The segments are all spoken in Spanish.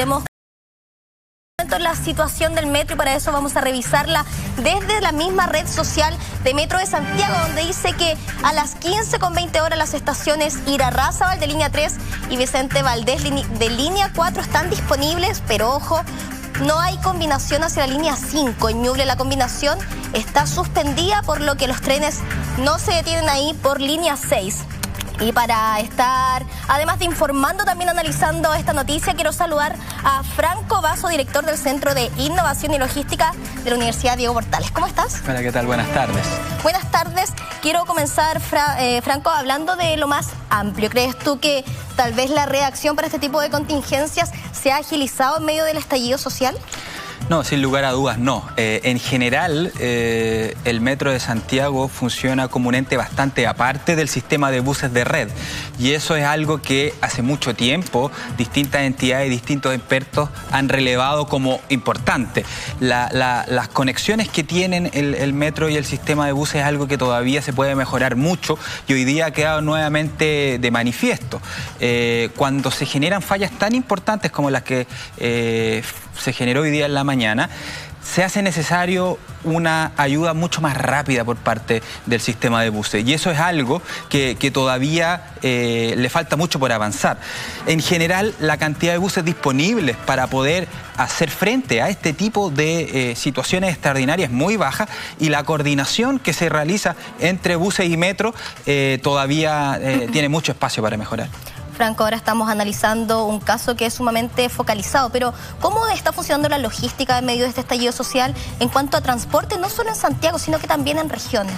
Tenemos la situación del metro y para eso vamos a revisarla desde la misma red social de Metro de Santiago, donde dice que a las 15:20 las estaciones Irarrázaval de línea 3 y Vicente Valdés de línea 4 están disponibles, pero ojo, no hay combinación hacia la línea 5. En Ñuble la combinación está suspendida, por lo que los trenes no se detienen ahí por línea 6. Y para estar, además de informando, también analizando esta noticia, quiero saludar a Franco Vaso, director del Centro de Innovación y Logística de la Universidad Diego Portales. ¿Cómo estás? Hola, ¿qué tal? Buenas tardes. Buenas tardes. Quiero comenzar, Franco, hablando de lo más amplio. ¿Crees tú que tal vez la reacción para este tipo de contingencias se ha agilizado en medio del estallido social? No, sin lugar a dudas no. En general, el Metro de Santiago funciona como un ente bastante aparte del sistema de buses de red. Y eso es algo que hace mucho tiempo distintas entidades y distintos expertos han relevado como importante. Las conexiones que tienen el metro y el sistema de buses es algo que todavía se puede mejorar mucho y hoy día ha quedado nuevamente de manifiesto. Cuando se generan fallas tan importantes como las que se generó hoy día en la mañana, se hace necesario una ayuda mucho más rápida por parte del sistema de buses. Y eso es algo que todavía le falta mucho por avanzar. En general, la cantidad de buses disponibles para poder hacer frente a este tipo de situaciones extraordinarias es muy baja y la coordinación que se realiza entre buses y metro todavía tiene mucho espacio para mejorar. Franco, ahora estamos analizando un caso que es sumamente focalizado, pero ¿cómo está funcionando la logística en medio de este estallido social en cuanto a transporte, no solo en Santiago, sino que también en regiones?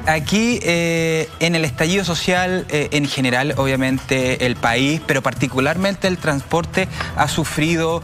Aquí, en el estallido social, en general, obviamente, el país, pero particularmente el transporte, ha sufrido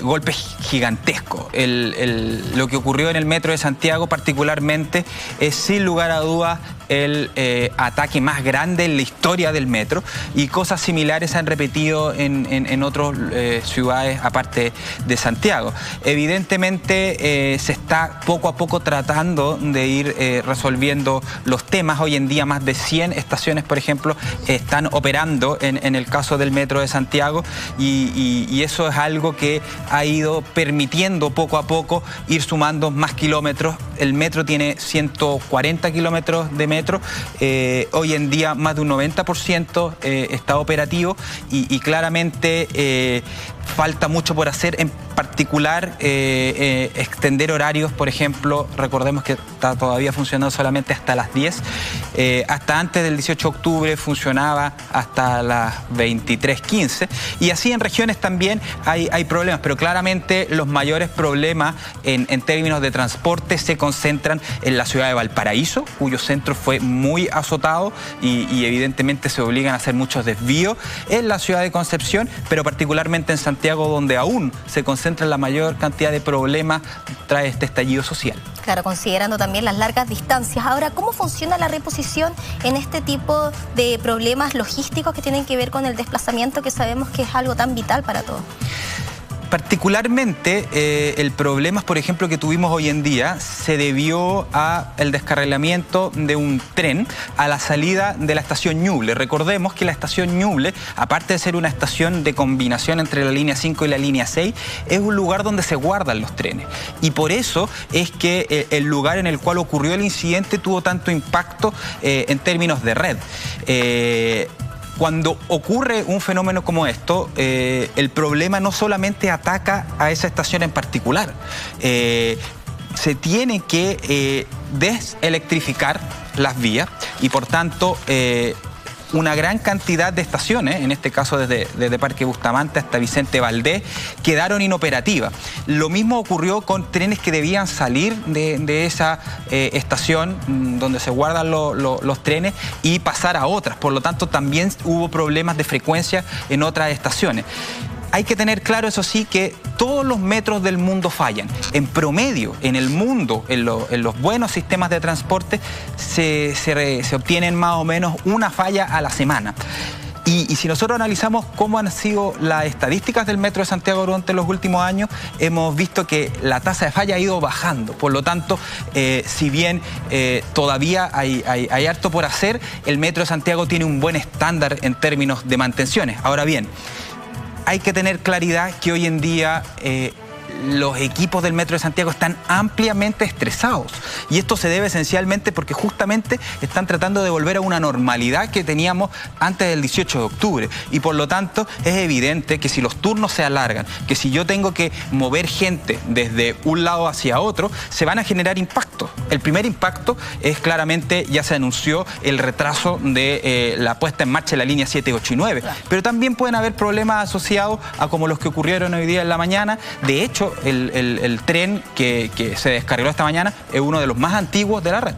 golpes gigantescos. Lo que ocurrió en el Metro de Santiago, particularmente, es sin lugar a dudas el ataque más grande en la historia del metro, y cosas similares se han repetido en otras ciudades aparte de Santiago. Evidentemente se está poco a poco tratando de ir resolviendo los temas. Hoy en día más de 100 estaciones, por ejemplo, están operando en el caso del Metro de Santiago y eso es algo que ha ido permitiendo poco a poco ir sumando más kilómetros. El metro tiene 140 kilómetros de metro, hoy en día más de un 90% está operativo y claramente falta mucho por hacer, en particular extender horarios. Por ejemplo, recordemos que está todavía funcionando solamente hasta las 10, hasta antes del 18 de octubre funcionaba hasta las 23:15 y así en regiones también hay problemas, pero claramente los mayores problemas en términos de transporte se concentran en la ciudad de Valparaíso, cuyo centro fue muy azotado y evidentemente se obligan a hacer muchos desvíos, en la ciudad de Concepción, pero particularmente en Santiago, donde aún se concentra la mayor cantidad de problemas tras este estallido social. Claro, considerando también las largas distancias. Ahora, ¿cómo funciona la reposición en este tipo de problemas logísticos que tienen que ver con el desplazamiento, que sabemos que es algo tan vital para todos? Particularmente el problema, por ejemplo, que tuvimos hoy en día se debió al descarrilamiento de un tren a la salida de la estación Ñuble. Recordemos que la estación Ñuble, aparte de ser una estación de combinación entre la línea 5 y la línea 6, es un lugar donde se guardan los trenes. Y por eso es que el lugar en el cual ocurrió el incidente tuvo tanto impacto en términos de red. Cuando ocurre un fenómeno como esto, el problema no solamente ataca a esa estación en particular. Se tiene que deselectrificar las vías y, por tanto, una gran cantidad de estaciones, en este caso desde Parque Bustamante hasta Vicente Valdés, quedaron inoperativas. Lo mismo ocurrió con trenes que debían salir de esa estación donde se guardan los trenes y pasar a otras. Por lo tanto, también hubo problemas de frecuencia en otras estaciones. Hay que tener claro, eso sí, que todos los metros del mundo fallan. En promedio, en el mundo, en los buenos sistemas de transporte, se obtienen más o menos una falla a la semana. Y si nosotros analizamos cómo han sido las estadísticas del Metro de Santiago durante los últimos años, hemos visto que la tasa de falla ha ido bajando. Por lo tanto, si bien todavía hay harto por hacer, el Metro de Santiago tiene un buen estándar en términos de mantenciones. Ahora bien, hay que tener claridad que hoy en día los equipos del Metro de Santiago están ampliamente estresados. Y esto se debe esencialmente porque justamente están tratando de volver a una normalidad que teníamos antes del 18 de octubre. Y por lo tanto es evidente que si los turnos se alargan, que si yo tengo que mover gente desde un lado hacia otro, se van a generar impactos. El primer impacto es claramente, ya se anunció, el retraso de la puesta en marcha de la línea 7, 8 y 9. Pero también pueden haber problemas asociados a como los que ocurrieron hoy día en la mañana. De hecho, el tren que se descargó esta mañana es uno de los más antiguos de la red.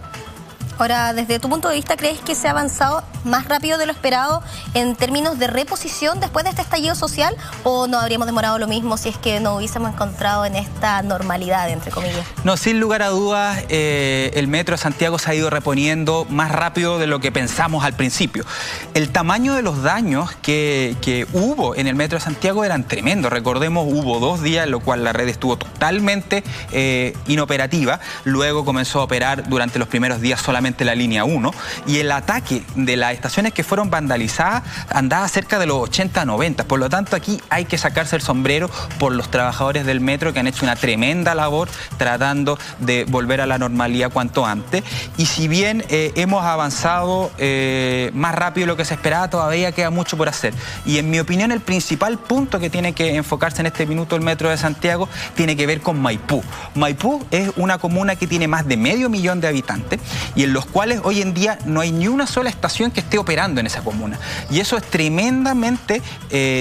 Ahora, desde tu punto de vista, ¿crees que se ha avanzado más rápido de lo esperado en términos de reposición después de este estallido social? ¿O no habríamos demorado lo mismo si es que nos hubiésemos encontrado en esta normalidad, entre comillas? No, sin lugar a dudas, el Metro de Santiago se ha ido reponiendo más rápido de lo que pensamos al principio. El tamaño de los daños que hubo en el Metro de Santiago eran tremendos. Recordemos, hubo 2 días en los cuales la red estuvo totalmente inoperativa. Luego comenzó a operar durante los primeros días solamente la línea 1, y el ataque de las estaciones que fueron vandalizadas andaba cerca de los 80-90. Por lo tanto, aquí hay que sacarse el sombrero por los trabajadores del metro que han hecho una tremenda labor tratando de volver a la normalidad cuanto antes. Y si bien hemos avanzado más rápido de lo que se esperaba, todavía queda mucho por hacer. Y en mi opinión, el principal punto que tiene que enfocarse en este minuto el Metro de Santiago tiene que ver con Maipú. Maipú es una comuna que tiene más de 500 000 de habitantes y en los cuales hoy en día no hay ni una sola estación que esté operando en esa comuna. Y eso es tremendamente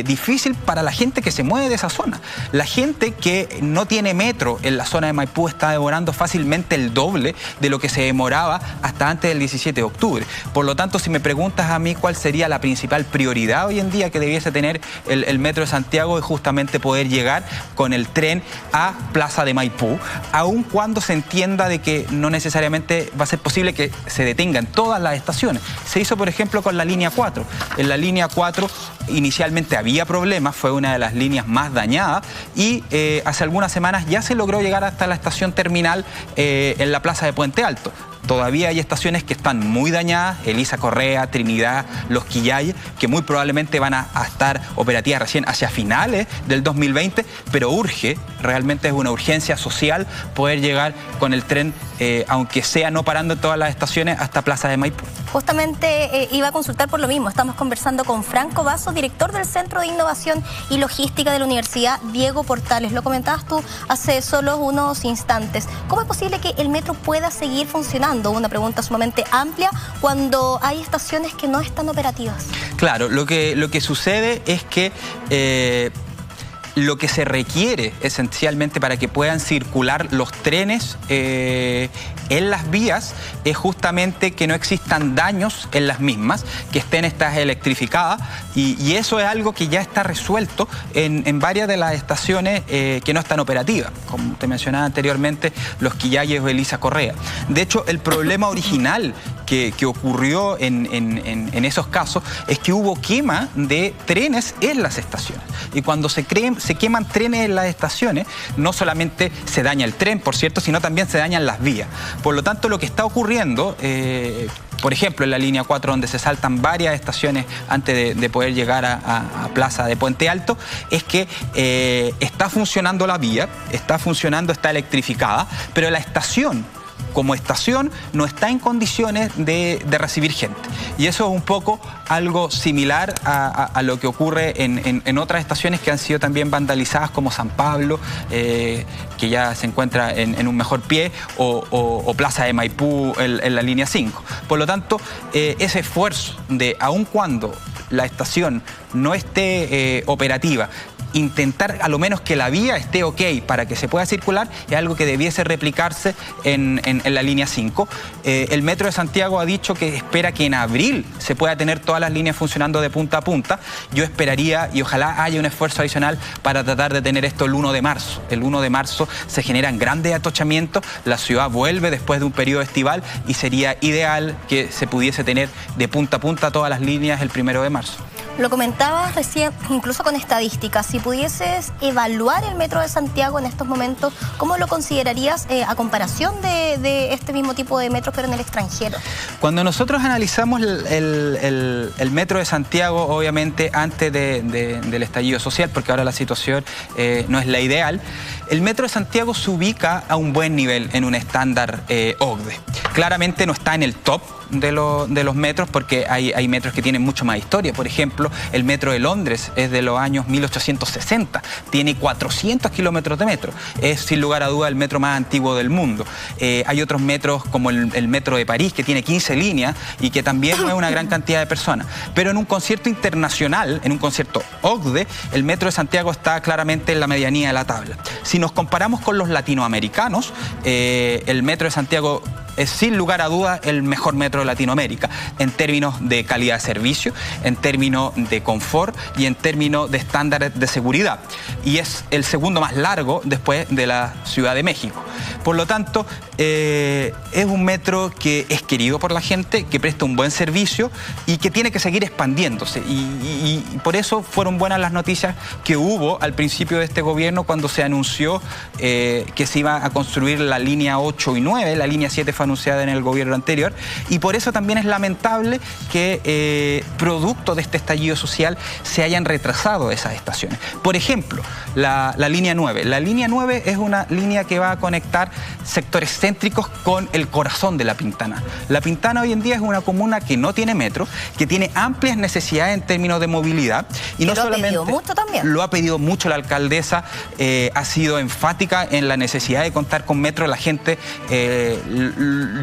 difícil para la gente que se mueve de esa zona. La gente que no tiene metro en la zona de Maipú está demorando fácilmente el doble de lo que se demoraba hasta antes del 17 de octubre. Por lo tanto, si me preguntas a mí cuál sería la principal prioridad hoy en día que debiese tener el Metro de Santiago, es justamente poder llegar con el tren a Plaza de Maipú, aun cuando se entienda de que no necesariamente va a ser posible que se detengan todas las estaciones. Se hizo, por ejemplo, con la línea 4. En la línea 4 inicialmente había problemas, fue una de las líneas más dañadas y hace algunas semanas ya se logró llegar hasta la estación terminal en la plaza de Puente Alto. Todavía hay estaciones que están muy dañadas, Elisa Correa, Trinidad, Los Quillayes, que muy probablemente van a estar operativas recién hacia finales del 2020, pero urge, realmente es una urgencia social poder llegar con el tren, aunque sea no parando en todas las estaciones, hasta Plaza de Maipú. Justamente iba a consultar por lo mismo. Estamos conversando con Franco Vaso, director del Centro de Innovación y Logística de la Universidad Diego Portales. Lo comentabas tú hace solo unos instantes. ¿Cómo es posible que el metro pueda seguir funcionando? Una pregunta sumamente amplia cuando hay estaciones que no están operativas. Claro, lo que sucede es que lo que se requiere esencialmente para que puedan circular los trenes en las vías es justamente que no existan daños en las mismas, que estén estas electrificadas, y eso es algo que ya está resuelto en varias de las estaciones que no están operativas, como te mencionaba anteriormente, Los Quillayes o Elisa Correa. De hecho, el problema original que ocurrió en esos casos es que hubo quema de trenes en las estaciones, y cuando se queman trenes en las estaciones, no solamente se daña el tren, por cierto, sino también se dañan las vías. Por lo tanto, lo que está ocurriendo, por ejemplo, en la línea 4, donde se saltan varias estaciones antes de poder llegar a Plaza de Puente Alto, es que está funcionando la vía, está funcionando, está electrificada, pero la estación, como estación, no está en condiciones de recibir gente. Y eso es un poco algo similar a lo que ocurre en otras estaciones que han sido también vandalizadas, como San Pablo, que ya se encuentra en un mejor pie, o Plaza de Maipú en la línea 5. Por lo tanto, ese esfuerzo de, aun cuando la estación no esté operativa, intentar a lo menos que la vía esté ok para que se pueda circular, es algo que debiese replicarse en la línea 5. El Metro de Santiago ha dicho que espera que en abril se pueda tener todas las líneas funcionando de punta a punta. Yo esperaría, y ojalá haya un esfuerzo adicional para tratar de tener esto el 1 de marzo. El 1 de marzo se generan grandes atochamientos, la ciudad vuelve después de un periodo estival y sería ideal que se pudiese tener de punta a punta todas las líneas el 1 de marzo. Lo comentabas recién, incluso con estadísticas, si pudieses evaluar el Metro de Santiago en estos momentos, ¿cómo lo considerarías a comparación de este mismo tipo de metros pero en el extranjero? Cuando nosotros analizamos el Metro de Santiago, obviamente antes del estallido social, porque ahora la situación no es la ideal, el Metro de Santiago se ubica a un buen nivel en un estándar OCDE. Claramente no está en el top de los metros, porque hay metros que tienen mucho más historia. Por ejemplo, el metro de Londres es de los años 1860, tiene 400 kilómetros de metro, es sin lugar a duda el metro más antiguo del mundo. Hay otros metros como el metro de París, que tiene 15 líneas y que también mueve una gran cantidad de personas, pero en un concierto internacional, en un concierto OCDE, el Metro de Santiago está claramente en la medianía de la tabla. Si nos comparamos con los latinoamericanos, el Metro de Santiago es sin lugar a duda el mejor metro de Latinoamérica en términos de calidad de servicio, en términos de confort y en términos de estándares de seguridad. Y es el segundo más largo después de la Ciudad de México. Por lo tanto, es un metro que es querido por la gente, que presta un buen servicio y que tiene que seguir expandiéndose. Y por eso fueron buenas las noticias que hubo al principio de este gobierno cuando se anunció que se iba a construir la línea 8 y 9, la línea 7 fue anunciada en el gobierno anterior, y por eso también es lamentable que producto de este estallido social se hayan retrasado esas estaciones. Por ejemplo, la línea 9. La línea 9 es una línea que va a conectar sectores céntricos con el corazón de La Pintana. La Pintana hoy en día es una comuna que no tiene metro, que tiene amplias necesidades en términos de movilidad, y no solamente lo ha pedido mucho también. Lo ha pedido mucho la alcaldesa, ha sido enfática en la necesidad de contar con metro. La gente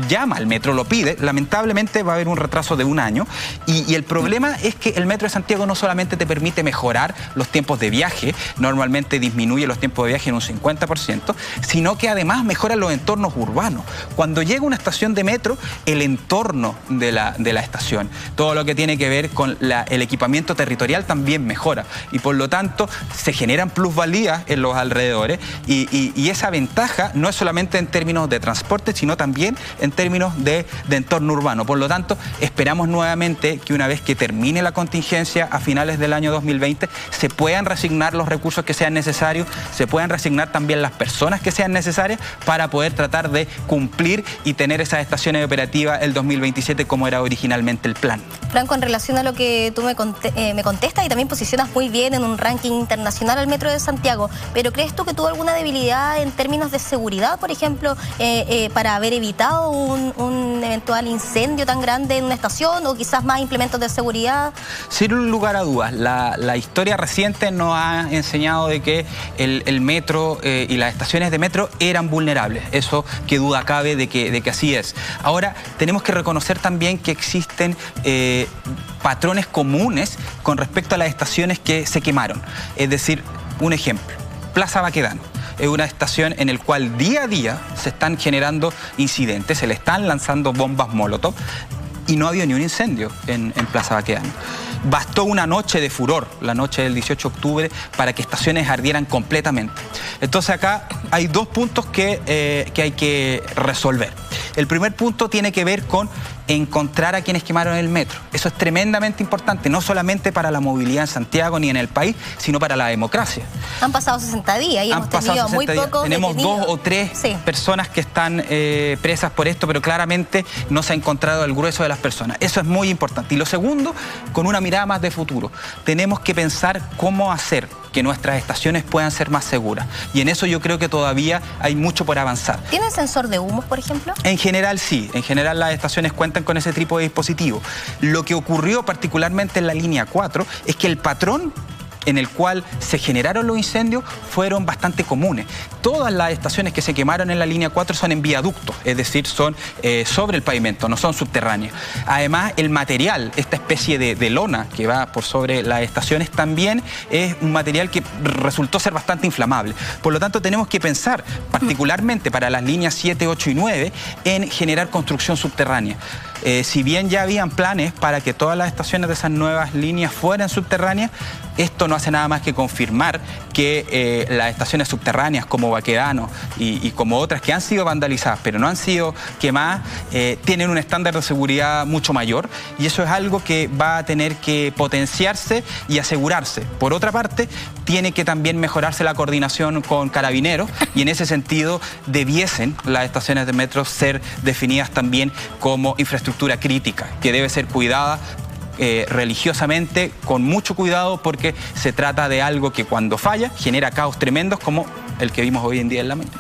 llama al metro, lo pide. Lamentablemente va a haber un retraso de un año, y el problema es que el Metro de Santiago no solamente te permite mejorar los tiempos de viaje, normalmente disminuye los tiempos de viaje en un 50%, sino que además mejora los entornos urbanos. Cuando llega una estación de metro, el entorno de la estación, todo lo que tiene que ver con el equipamiento territorial también mejora, y por lo tanto se generan plusvalías en los alrededores, y esa ventaja no es solamente en términos de transporte, sino también en términos de entorno urbano. Por lo tanto, esperamos nuevamente que una vez que termine la contingencia a finales del año 2020, se puedan reasignar los recursos que sean necesarios, se puedan reasignar también las personas que sean necesarias para poder tratar de cumplir y tener esas estaciones operativas el 2027 como era originalmente el plan. Franco, en relación a lo que tú me contestas y también posicionas muy bien en un ranking internacional al Metro de Santiago, pero ¿crees tú que tuvo alguna debilidad en términos de seguridad, por ejemplo, para haber evitado un eventual incendio tan grande en una estación, o quizás más implementos de seguridad? Sin lugar a dudas, la historia reciente nos ha enseñado de que el metro y las estaciones de metro eran vulnerables. Eso que duda cabe de que así es. Ahora, tenemos que reconocer también que existen patrones comunes con respecto a las estaciones que se quemaron. Es decir, un ejemplo, Plaza Baquedano. Es una estación en la cual día a día se están generando incidentes, se le están lanzando bombas Molotov, y no había ni un incendio en Plaza Baquedano. Bastó una noche de furor, la noche del 18 de octubre, para que estaciones ardieran completamente. Entonces acá hay dos puntos que hay que resolver. El primer punto tiene que ver con encontrar a quienes quemaron el metro. Eso es tremendamente importante, no solamente para la movilidad en Santiago ni en el país, sino para la democracia. Han pasado 60 días y hemos tenido muy pocos Tenemos detenidos. 2 o 3 personas que están presas por esto, pero claramente no se ha encontrado el grueso de las personas. Eso es muy importante. Y lo segundo, con una mirada más de futuro, tenemos que pensar cómo hacer que nuestras estaciones puedan ser más seguras. Y en eso yo creo que todavía hay mucho por avanzar. ¿Tienen sensor de humos, por ejemplo? En general sí, en general las estaciones cuentan con ese tipo de dispositivo. Lo que ocurrió particularmente en la línea 4 es que el patrón en el cual se generaron los incendios fueron bastante comunes. Todas las estaciones que se quemaron en la línea 4 son en viaductos, es decir, son sobre el pavimento, no son subterráneas. Además, el material, esta especie de lona que va por sobre las estaciones, también es un material que resultó ser bastante inflamable. Por lo tanto, tenemos que pensar, particularmente para las líneas 7, 8 y 9, en generar construcción subterránea. Si bien ya habían planes para que todas las estaciones de esas nuevas líneas fueran subterráneas, esto no hace nada más que confirmar que las estaciones subterráneas como Baquedano y como otras que han sido vandalizadas pero no han sido quemadas, tienen un estándar de seguridad mucho mayor, y eso es algo que va a tener que potenciarse y asegurarse. Por otra parte, tiene que también mejorarse la coordinación con Carabineros, y en ese sentido debiesen las estaciones de metro ser definidas también como infraestructura crítica, que debe ser cuidada religiosamente, con mucho cuidado, porque se trata de algo que cuando falla genera caos tremendos como el que vimos hoy en día en la mañana.